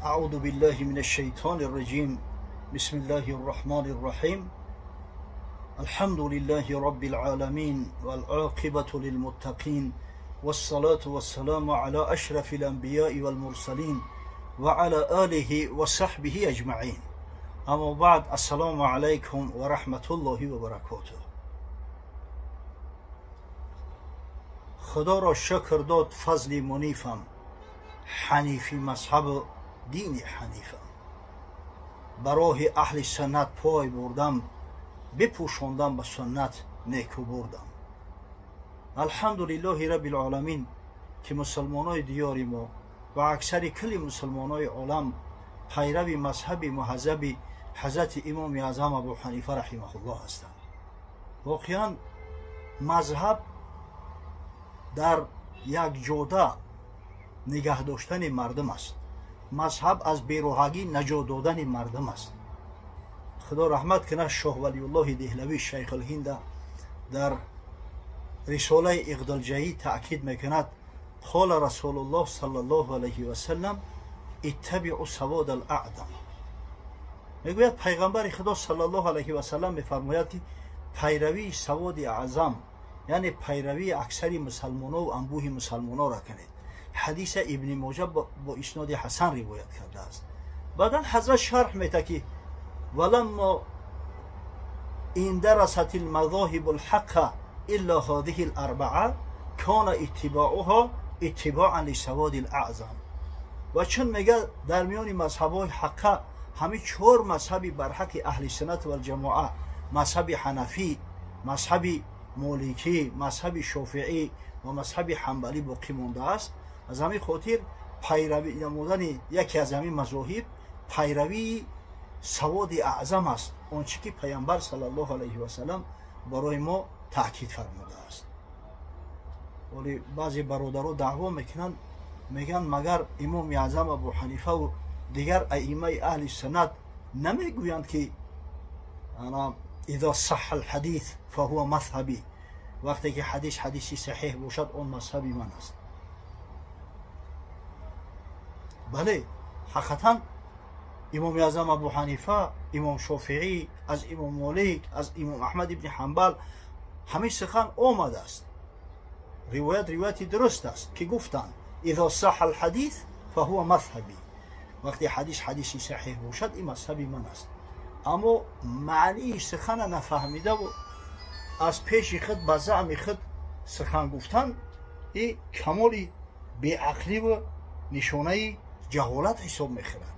أعوذ بالله من الشيطان الرجيم. بسم الله الرحمن الرحيم. الحمد لله رب العالمين والعاقبة للمتقين والصلاة والسلام على أشرف الأنبياء والمرسلين وعلى آله وصحبه أجمعين. أما بعد، السلام عليكم ورحمة الله وبركاته. خدا را شکر داد فضل منیفم، حنیفی مذهب دین حنیفم. برای اهل سنت پای بردم، بپوشاندم به سنت نیکو بردم. الحمدلله رب العالمین که مسلمانای دیار ما و اکثر کل مسلمانای عالم پیرو مذهب مهذب حضرت امام اعظم ابو حنیفه رحمه الله هستند. واقعا مذهب در یک جوده نگه داشتن مردم است. مذهب از بیروحگی نجات دادن مردم است. خدا رحمت کنه شاه ولی الله دهلوی شیخ الهند در رساله اقدالجهی تأکید میکند: قال رسول الله صلی الله علیه و سلم اتبعوا سواد الاعظم. میگوید پیغمبر خدا صلی الله علیه و سلم میفرماید که پیروی سواد اعظم، یعنی پیروی اکثر مسلمانان و انبوه مسلمانان را کنید. حدیث ابن ماجه با اسناد حسن روایت کرده است. بعدا حضرت شرح میده که ولما این درست المذاهب الحق الا هذه الاربعه کان اتباعها اتباعا لسواد الاعظم. و چون میگه در میان مذهب‌های حق همه چهار مذهبی بر حق اهل سنت و الجماعه، مذهب حنفی، مذهب مالکی، مذهب شافعی و مذهب حنبلی باقی مانده است. از همین خاطر پیروی نمودن یکی از همین مذاهب پیروی سواد اعظم است، آنچه که پیامبر صلی الله علیه و سلم برای ما تاکید فرموده است. ولی بعضی برادران دعوا میکنند، میگن مگر امام اعظم ابو حنیفه و دیگر ائمه اهل سنت نمیگویند که انا اذا صح الحديث فهو مذهبی، وقتی که حدیثی صحیح باشد آن مذهبی من است. بله، حقیقتا امام اعظم ابو حنیفه، امام شافعی، از امام مالک، از امام احمد ابن حنبل همه سخن آمده است. روایت درست است که گفتند اذا صح الحديث فهو مذهبی، وقتی حدیثی صحیح باشد این مذهبی من است. اما معنی سخن نفهمیده و از پیش خود به زعم خود سخن گفتن، این کمالی بیعقلی و نشانه جهالت حساب میخورد.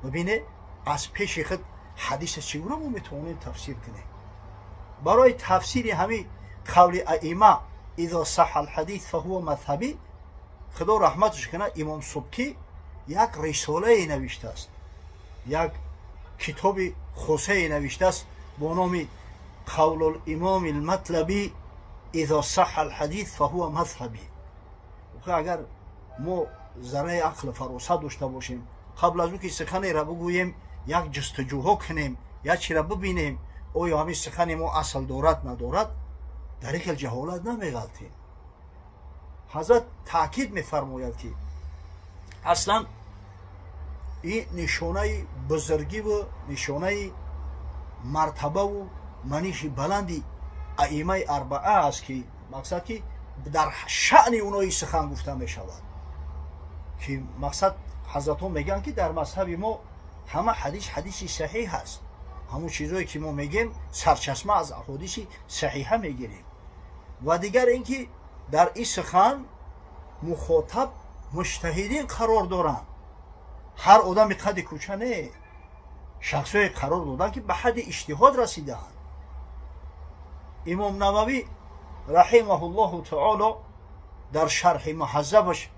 ببینه از پیش خود حدیث چگونه ما میتونیم تفسیر کنیم. برای تفسیر همین قول ائمه اذا صح الحديث فهو مذهبی، خدا رحمتش کنه، امام سبکی یک رساله نوشته است، یک کتاب خاصه نوشته است با نام قول الامام المطلبی اذا صح الحديث فهو مذهبی. اگر ما ذره عقل فراست داشته باشیم، قبل از اون که سخنی را بگوییم یک جستجوها کنیم، یک چی را ببینیم آیا همین سخن ما اصل دارد ندارد، در یک جهالت نمیغلطیم. حضرت تاکید میفرماید که اصلا این نشانه بزرگی و نشانه مرتبه و منیش بلندی ائمه اربعه است که مقصد که در شأن اونایی سخن گفته می شود. که مقصد حضرت ها میگن که در مذهب ما همه حدیثی صحیح هست. همون چیزایی که ما میگیم سرچشمه از احادیث صحیحه میگیریم. و دیگر اینکه در این سخن مخاطب مجتهدین قرار دارن. هر آدم قد کوچه نه، شخصی قرار دادن که به حد اجتهاد رسیدن. امام نووی رحمه الله تعالی در شرح مهذبش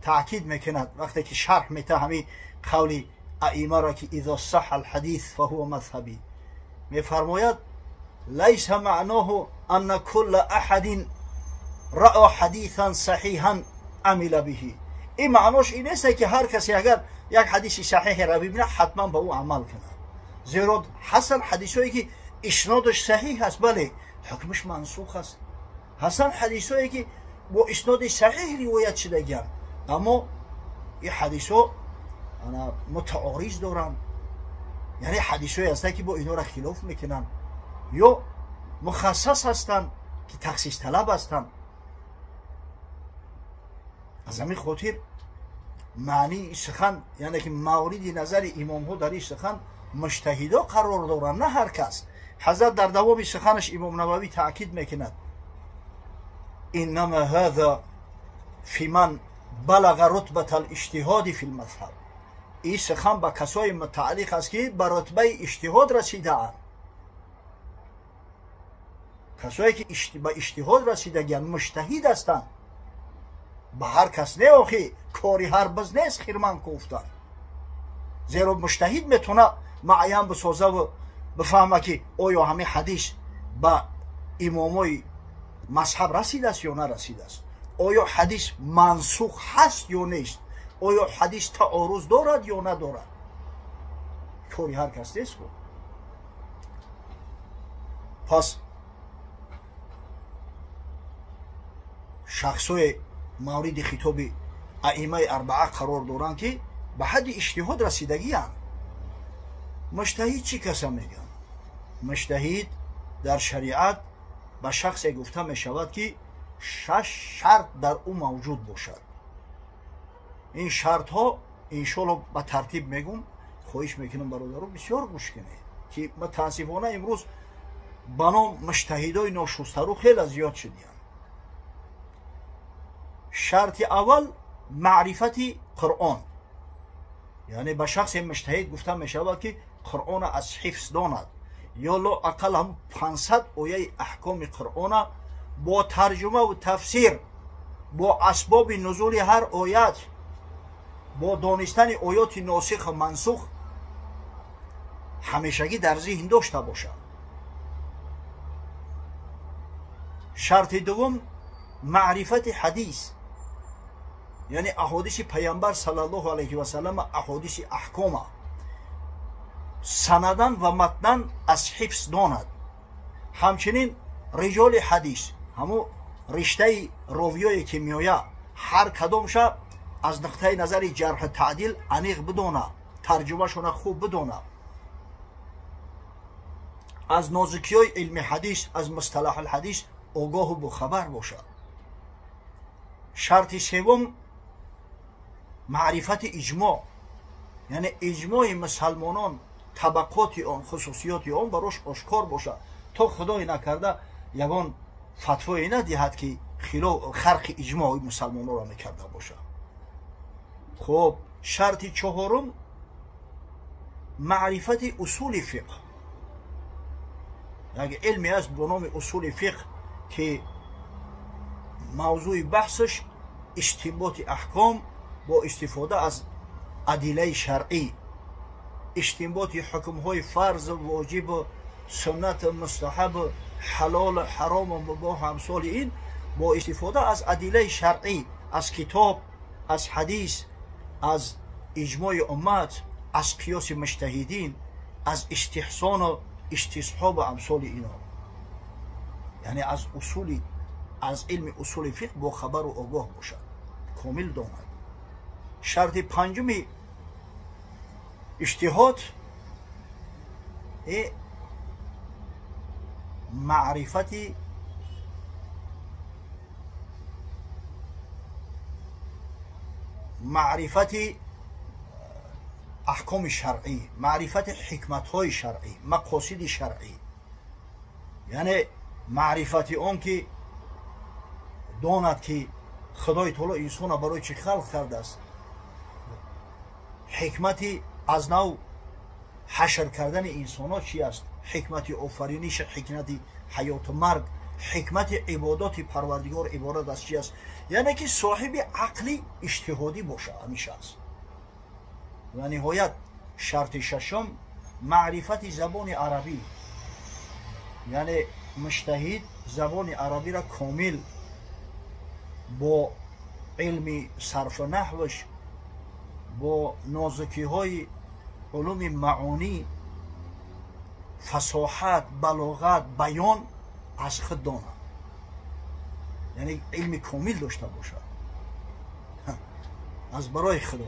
تأکید میکند، وقتی که شرح میته همین قول ائمه را که اذا صح الحديث فهو مذهبی، میفرماید لیس معناه ان كل احد رأى حديثا صحيحا عمل به. این معناش این نیست که هر کسی اگر یک حدیث صحیح را ببینه حتما به او عمل کنه. زیرا حسن حدیثایی که اسنادش صحیح است، بله حکمش منسوخ است. حسن حدیثایی که با اسناد صحیح روایت شده گن، اما این حدیث ها متعارض دارن، یعنی حدیثایی هستن که با اینا را خلاف میکنن، یا مخصص هستن که تخصیص طلب هستن. از همین خاطر معنی سخن، یعنی که مورد نظر امام ها در این سخن مجتهدا قرار دارن، نه هر کس. حضرت در دوام سخنش امام نووی تاکید میکند انما هذا فی من بلغ رتبه الاجتهاد فی المذهب. این سخن به کسای متعلق است که به رتبه اجتهاد رسیده اند. کسایی که به اجتهاد رسیدگی مجتهد هستند. به هر کس نه آخی کاری هر بز نیست خیرمن گفتن، زیرا مجتهد میتونه معین بسازه و بفهمه که آیا همه حدیث به امامای مذهب رسیده است یا نرسیده است، آیا حدیث منسوخ هست یا نیست، آیا حدیث تعارض دارد یا ندارد. کاری هر کس نیست. پس شخصای مورد خطاب ائمه اربعه قرار دارند که به حد اجتهاد رسیدگی هستند. مجتهد چی کسا میگن؟ مجتهد در شریعت به شخص گفته می شود که 6 شرط در او موجود باشد. این شرط ها انشالله به ترتیب میگم، خواهش میکنم برادران بسیار گوش کنید که متاسفانه امروز بنا مجتهدای ناشسته رو خیلی زیاد شدیم. شرط اول معرفت قرآن، یعنی به شخص مجتهد گفته می شود که قرآن از حفظ داند، یا لا اقل هم 500 آیه احکام قرآن با ترجمه و تفسیر، با اسباب نزول هر آیت، با دانستن آیات ناسخ و منسوخ همیشگی در ذهن داشته باشد. شرط دوم معرفت حدیث، یعنی احادیث پیامبر صلی الله علیه و سلم، احادیث احکام سندن و متنن از حفظ داند. همچنین رجال حدیث، همو رشته راویایی که میآید هر کدامش از نقطه نظر جرح تعدیل عمیق بدونه، ترجمه شون خوب بدونه، از نازکی های علم حدیث، از مصطلح الحدیث آگاه و بخبر باشد. شرط سوم معرفت اجماع، یعنی اجماع مسلمانان، طبقات آن، خصوصیات آن براش آشکار باشد تا خدای نکرده یگان فتوایی ندهد که خرق اجماع مسلمانان را میکرده باشد. خب شرط چهارم معرفت اصول فقه، یک علمی است به نام اصول فقه که موضوع بحثش استنباط احکام با استفاده از ادله شرعی، استنباط حکم های فرض و واجب و سنت مستحب، حلال حرام و مباح امثال این، با استفاده از ادله شرعی، از کتاب، از حدیث، از اجماع امت، از قیاس مجتهدین، از استحسان و استصحاب و امثال اینا، یعنی از اصول، از علم اصول فقه با خبر و آگاه باشد، کامل داند. شرط پنجم اجتهاد معرفت احکام شرعی، معرفت حکمت های شرعی، مقاصد شرعی، یعنی معرفت آن که داند که خدای تعالی انسان برای چه خلق کرده است، حکمت از نوع حشر کردن انسان ها چی است، حکمت آفرینش، حکمت حیات و مرگ، حکمت عبادات پروردگار عبارت از چی است، یعنی که صاحب عقلی اجتهادی باشه همیشه است. و نهایت شرط ششم معرفت زبان عربی، یعنی مجتهد زبان عربی را کامل با علم صرف و نحوش، با نازکی های علوم معانی، فصاحت، بلاغت، بیان از خود داند، یعنی علم کامل داشته باشد از برای خدا.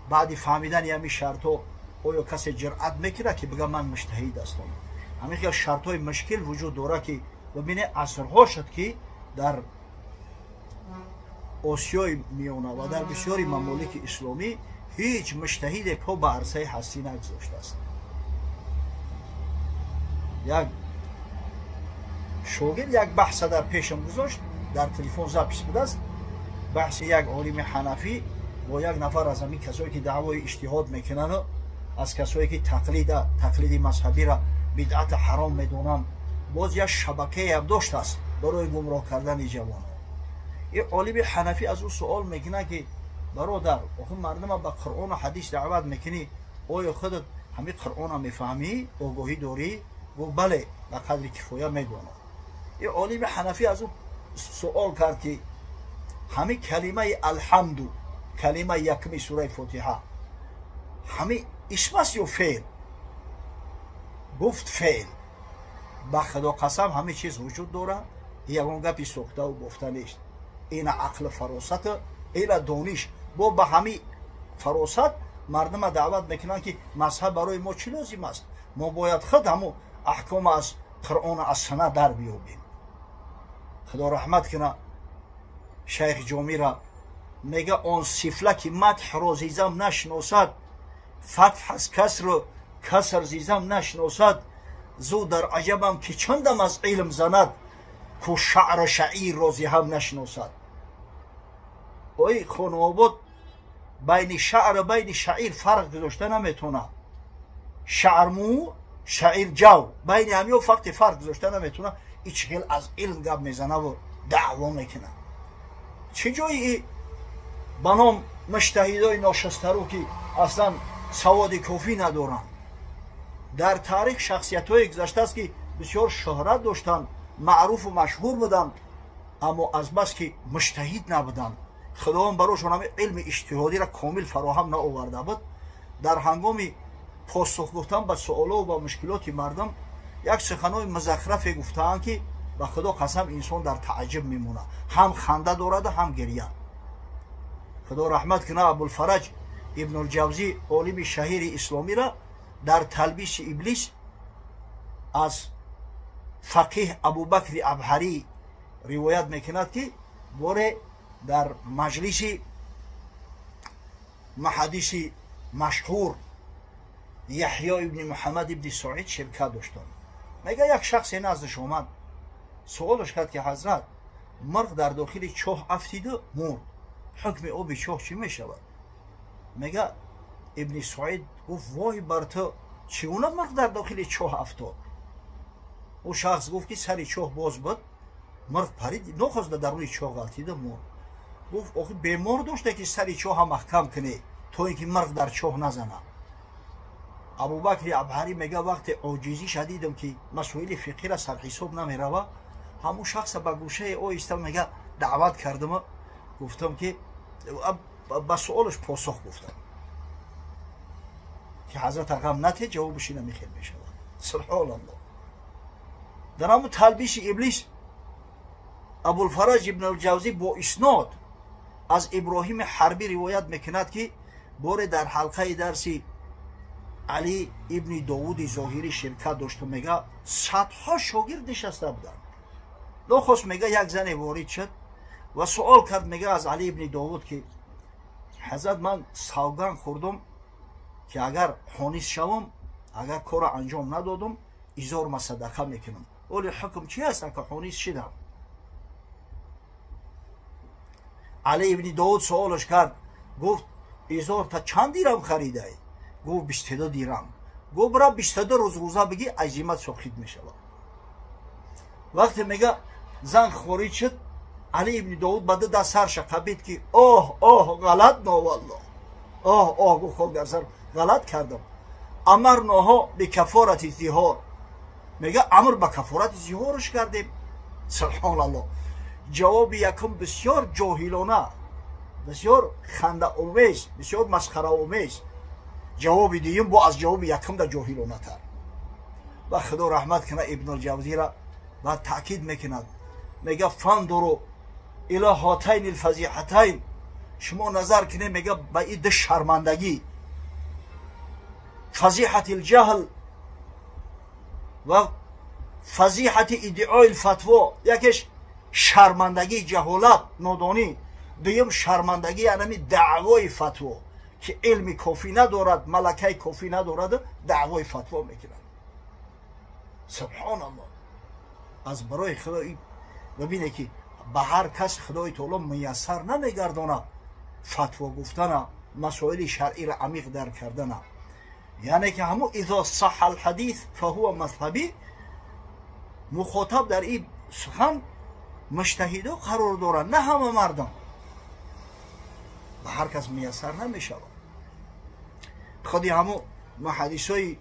بعد فهمیدن همین شرط‌ها آیا کسی جرأت میکنه که بگه من مجتهد هستم؟ همین که شرط‌های مشکل وجود داره که ببینه عصرها شد که در آسیای میانه و در بسیاری ممالک اسلامی هیچ مجتهد پا به عرصه هستی نگذاشته است. یک شاگرد یک بحث در پیشم گذاشت، در تلفن ضبط بوده است، بحث یک عالم حنفی با یک نفر از همین کسایی که دعوای اجتهاد میکنن، از کسایی که تقلید مذهبی را بدعت حرام میدونن، باز یک شبکه هم داشته است برای گمراه کردن جوانان. این عالم حنفی از او سوال میکنه که برادر آخه مردم به قرآن و حدیث دعوت میکنی، آیا خودت همین قرآن را میفهمی، آگاهی داری؟ گفت بله به قدر کفایه میدونم. این عالم حنفی از او سوال کرد که همین کلمه الحمد، کلمه یکمی سوره فاتحه، همین اسم است یا فعل؟ گفت فعل. به خدا قسم همه چیز وجود داره، یگان گپی ساخته و گفته نیست. این عقل فراست، این دانش. با به همین فراست مردم دعوت میکنن که مذهب برای ما چی لازم است؟ ما باید خود همو احکام از قرآن از سنه در بیابیم. خدا رحمت کنه شیخ جامی را، میگه آن سفله که مدح را زیزم نشناسد، فتح از کسر زیزم نشناسد، زو در عجبم که چندم از علم زند، کو شعر شعیر را زی هم نشناسد. ای خانوابود بین شعر و بین شعیر فرق گذاشته نمیتونه. شعر مو، شعیر جو، بین همیو فقط فرق گذاشته نمیتونه. ایچ خیل از علم گپ میزنه و دعوا میکنه. چجایی بنام مجتهدای ناشسته رو که اصلا سواد کافی ندارن؟ در تاریخ شخصیت های گذشته است که بسیار شهرت داشتن، معروف و مشهور بودن، اما از بس که مجتهد نبودن، خداوند براشون همه علم اجتهادی را کامل فراهم نآورده بود. در هنگام پاسخ گفتن به سوالا و به مشکلات مردم یک سخنای مزخرف گفتن که به خدا قسم انسان در تعجب میمونه، هم خنده دارد و هم گریه. خدا رحمت کنه ابوالفرج ابن الجوزی عالم شهیر اسلامی را در تلبیس ابلیس از فقیه ابوبکر ابهری روایت میکند که باره در مجلس محدث مشهور یحیی ابن محمد ابن سعید شرکت داشتن. میگه یک شخص نزدش آمد، سوالش کرد که حضرت مرغ در داخل چاه افتید و مرد، حکم آب چاه چی میشود؟ میگه ابن سعید گفت وای بر تو، چگونه مرغ در داخل چاه افتاد؟ او شخص گفت که سر چاه باز بود، مرغ پرید، نخواست درون چاه غلطید و مرد. گفت آخه بیمار داشته که سر چاه محکم کنه تا اینکه مرغ در چاه نزنه. ابوبکر ابهری میگه وقت عاجزی شدیدم که مسائل فقهی را سر حساب نمیروه، همون شخص به گوشه او ایستم، میگه دعوت کردم، گفتم که به سوالش پاسخ گفتم که حضرت غم نته، جوابش نمیخیر میشود. سبحان الله. در همون تلبیس ابلیس ابوالفرج ابن الجوزی با اسناد از ابراهیم حربی روایت میکند که باره در حلقه درسی علی ابن داوود ظاهری شرکت داشت و میگه صدها شاگرد نشسته بودن. نخواست میگه یک زن وارد شد و سوال کرد، میگه از علی ابن داوود که حضرت من سوگند خوردم که اگر خانیس شوم، اگر کار انجام ندادم، ایزار ما صدقه میکنم، ولی حکم چی هست که خانیس شدم؟ علی ابن داوود سوالش کرد، گفت ایزار تا چند دیرم خریده ای؟ گفت 22 دیرم. گفت برای 22 روز روزه بگی عزیمت ساخت میشود. وقتی میگه زن خارج شد، علی ابن داوود بعد در سرش قبید که آه غلط نه والله، گفت خود در سر غلط کردم. امرناها به کفارت زهار، میگه امر به کفارت زهارش کردیم. سبحان الله. جواب یکم بسیار جاهلانه، بسیار خنده آمیز، بسیار مسخره آمیز. جواب دیگه با از جواب یکم در جاهلانه تر. و خدا رحمت کنه ابن الجوزی را و تاکید میکند، میگه فندرو الی هاتین الفضیحتین شما نظر کنه میگه به این شرمندگی، فضیحت الجهل و فضیحت ادعای الفتوا، یکیش شرمندگی جهالت نادانی، دویم شرمندگی یعنی دعوای فتوا که علم کافی ندارد، ملکه کافی ندارد، دعوای فتوا میکنند. سبحان الله. از برای خدای ببینه که به هر کس خدای تعالی میسر نمیگرداند فتوا گفتن، مسائل شرعی را عمیق درک کردن. یعنی که همون اذا صح الحدیث فهو مذهبی، مخاطب در این سخن مجتهدا قرار دارند، نه همه مردم، به هر کس میسر نمیشود. خودی همون محدثای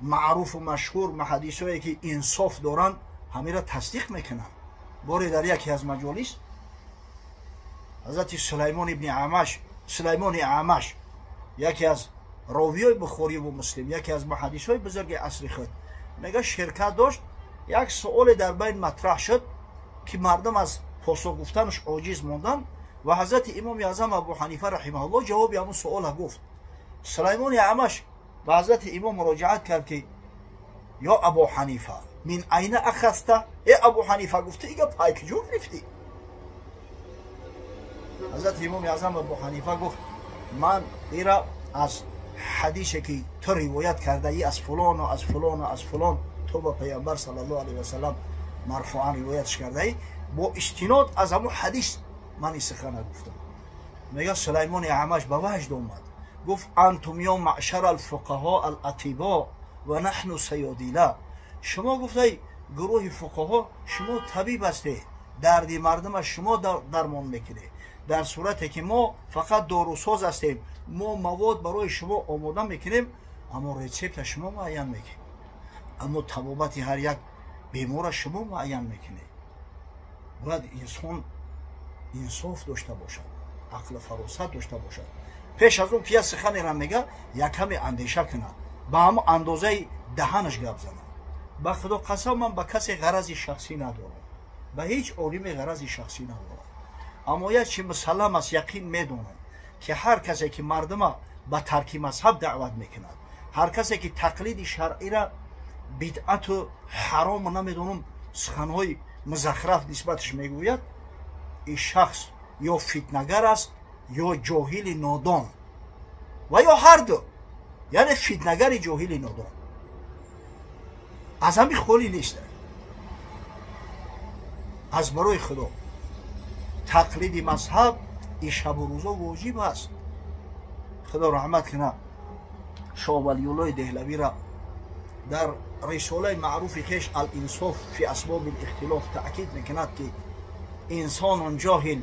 معروف و مشهور، محدثایی که انصاف دارند، همین را تصدیق میکنند. باری در یکی از مجالس حضرت سلیمان اعمش، یکی از راویای بخاری و مسلم، یکی از محدثای بزرگ عصر خود، میگه شرکت داشت، یک سوال در بین مطرح شد که مردم از پاسخ گفتنش عاجز موندن و حضرت امام اعظم ابو حنیفه رحمه الله جواب همون سوال گفت. سلیمان اعمش به حضرت امام مراجعت کرد که یا ابو حنیفه من عین اخذته، ای ابو حنیفه گفته ایگه پایک جو گرفتی؟ حضرت امام اعظم ابو حنیفه گفت من ایرا از حدیثی که تو روایت کرده ای از فلان و از فلان و از فلان، تو با پیامبر صلی الله علیه و سلم مرفوعا روایتش کرده ای، با استناد از همون حدیث من این سخن گفتم. میگه سلیمان اعمش به وجد اومد، گفت انتم یا معشر الفقهاء الاطباء و نحن سیادیله، شما گفته گروه فقها شما طبیب هستی، دردی مردم شما درمان میکنه، در صورتی که ما فقط داروساز هستیم، ما مواد برای شما آماده میکنیم، اما ریسپت شما معین میکنیم، اما طبابت هر یک بیمار شما معین میکنه. باید انسان انصاف داشته باشد، عقل فراست داشته باشد. پیش از اون که سخنی را میگه یک کمی اندیشه کنه، به همون اندازه دهنش گپ زنه. به خدا قسم من به کسی غرض شخصی ندارم، به هیچ عالم غرض شخصی ندارم، اما یک چی مسلم است، یقین میدونم که هر کسی که مردم به ترک مذهب دعوت میکند، هر کسی که تقلید شرعی را بدعت و حرام و نمیدونم سخنهای مزخرف نسبتش میگوید، این شخص یا فتنگر است یا جاهل نادان و یا هر دو، یعنی فتنگر جاهل نادان، از همین خالی نیست. از برای خدا تقلید مذهب این شب و روزا واجب است. خدا رحمت کنه شاه ولی الله دهلوی را در رساله معروف کش الانصاف فی اسباب الاختلاف تأکید میکند که انسان جاهل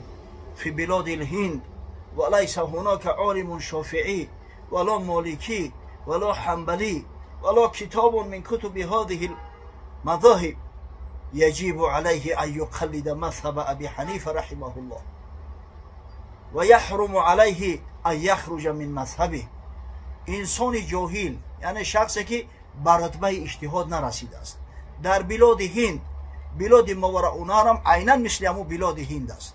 فی بلاد الهند و لیس هناک عالم شافعی ولا مالکی ولا حنبلی ولا کتاب من کتب هذه المذاهب یجب علیه ان یقلد مذهب ابی حنیفه رحمه الله و یحرم علیه ان یخرج من مذهبه. انسان جاهل یعنی شخصی که به رتبه اجتهاد نرسیده است، در بلاد هند، بلاد ماوراءالنهر هم عیناً مثل همون بلاد هند است،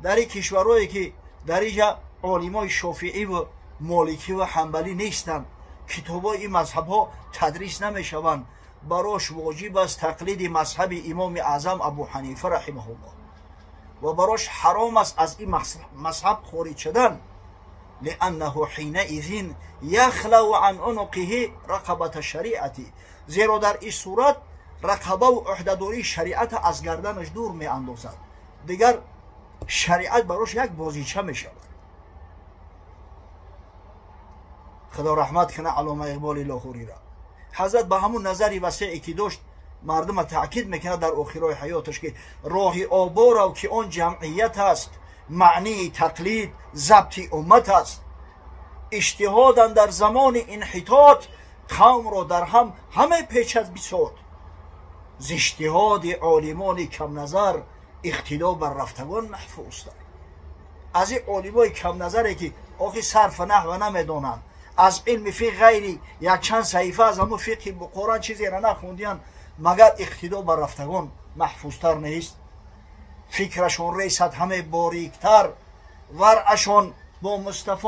در این کشورهایی که در اینجا عالمای شافعی و مالکی و حنبلی نیستند، کتابای این مذهب ها تدریس نمیشوند، براش واجب است تقلید مذهب امام اعظم ابو حنیفه رحمه الله و براش حرام است از این مذهب خارج شدن، لانه حینئذ یخلو عن عنقه رقبه شریعتی، زیرا در این صورت رقبه و عهدهداری شریعت از گردنش دور می اندازد، دیگر شریعت براش یک بازیچه می شود. خدا رحمت کنه علامه اقبال لاهوری را. حضرت به همون نظری وسیعی که داشت مردم تأکید میکنه در آخرای حیاتش که راه آبا را که آن جمعیت است، معنی تقلید ضبط امت است، اجتهادن در زمان انحطاط قوم را در هم همه پیچ از بساط، ز اجتهاد عالمان کم نظر اقتدا بر رفتگان محفوظ است. از این عالمای کم نظری که آخی صرف نحو نمیدونن، از علم فقه غیری یک چند صحیفه از همون فقه قرآن چیزی را نخوندین، مگر اقتدا بر رفتگان محفوظتر نیست؟ فکرشون ریست همه باریکتر، ورعشان با مصطفی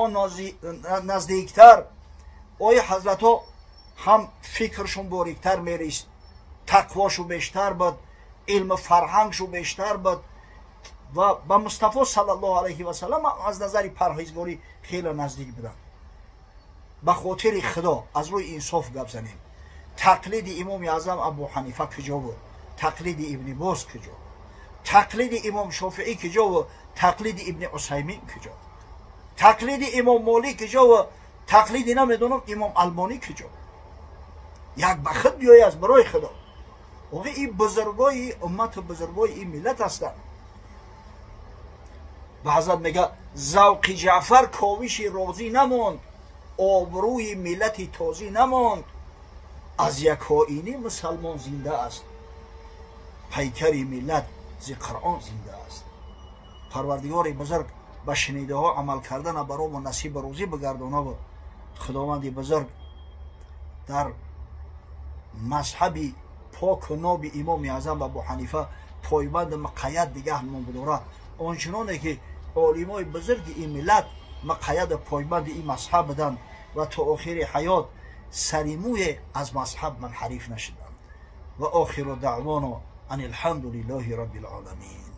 نزدیکتر، آیا حضرت ها هم فکرشون باریکتر میریست، تقواشو بیشتر بود، علم فرهنگشو بیشتر بود و با مصطفی صلی الله علیه و سلم از نظر پرهیزگاری خیلی نزدیک بودن. به خاطر خدا از روی انصاف گپ زنیم، تقلید امام اعظم ابو حنیفه کجا بود؟ تقلید ابن باز کجا؟ تقلید امام شافعی کجا و تقلید ابن عثیمین کجا؟ تقلید امام مالک کجا و تقلید نمیدونم امام البانی کجا؟ یک بخت بیایی از برای خدا. واقعا این بزرگای امت و بزرگای این ملت هستند. و حضرت میگه ذوق جعفر کاوش رازی نماند، آبروی ملت تازی نماند، از یک آینه مسلمان زنده است، پیکر ملت ز قرآن زنده است. پروردگار بزرگ به شنیده ها عمل کردن برام و نصیب روزی بگردانه و خداوند بزرگ در مذهب پاک و ناب امام اعظم ابو حنیفه پایبند مقید دیگه نمون بداره، آنچنانه که عالمای بزرگ این ملت مقید پایبند این مذهب بدن و تا آخر حیات سریموی از مذهب منحرف نشدن. و آخر دعوانا ان الحمد لله رب العالمین.